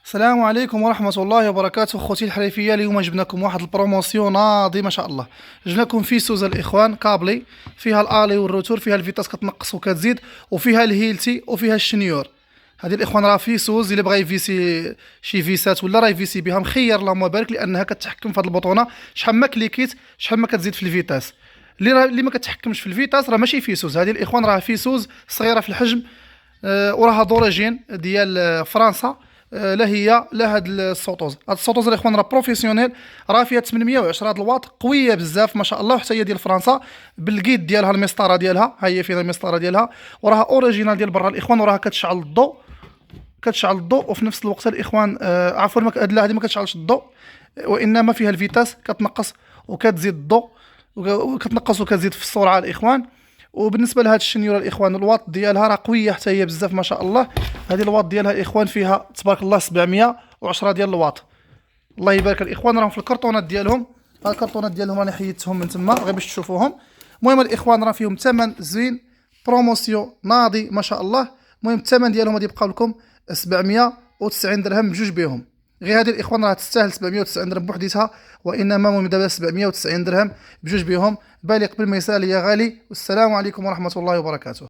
السلام عليكم ورحمة الله وبركاته. خوتي الحريفية، اليوم جبناكم واحد البروموسيون ناضي ما شاء الله. جبناكم فيسوز الاخوان كابلي، فيها الالي والروتور، فيها الفيتاس كتنقص وكتزيد، وفيها الهيلتي وفيها الشنيور. هذه الاخوان راه فيسوز، الا بغى يفيسي شي فيسات ولا راه يفيسي بها مخير اللهم بارك، لانها كتحكم في هذه البطونه شحال ما كليكيت شحال ما كتزيد في الفيتاس. اللي ما كتحكمش في الفيتاس راه ماشي فيسوز. هذه الاخوان راه فيسوز صغيره في الحجم، وراها دوريجين ديال فرنسا. لا هي لا هاد السوطوز، هاد السوطوز الاخوان راه بروفيسيونيل، راه فيها 810 هاد الواط، قويه بزاف ما شاء الله، وحتى هي ديال فرنسا بالكيد ديالها، المسطره ديالها ها هي فيها المسطره ديالها، وراها اوريجينال ديال برا الاخوان، وراها كتشعل الضوء، كتشعل الضوء، وفي نفس الوقت الاخوان عفوا لا هذه ما كتشعلش الضوء، وانما فيها الفيتاس كتنقص وكتزيد الضوء، وكتنقص وكتزيد في السرعه الاخوان. وبالنسبه لهاد الشنيوره الاخوان، الواط ديالها راه قويه حتى هي بزاف ما شاء الله. هذه الواط ديالها الاخوان فيها تبارك الله 710 ديال الواط، الله يبارك. الاخوان راهم في الكرتونات ديالهم، الكرتونات ديالهم راني حيدتهم من تما غير باش تشوفوهم. المهم الاخوان راه فيهم ثمن زوين، بروموسيون ناضي ما شاء الله. المهم الثمن ديالهم غادي يبقى لكم 790 درهم بجوج بهم. غير هذه الاخوان راه تستاهل 790 درهم بوحديتها، وانما المهم دابا 790 درهم بجوج بهم. بالي قبل ما يسال يا غالي. والسلام عليكم ورحمه الله وبركاته.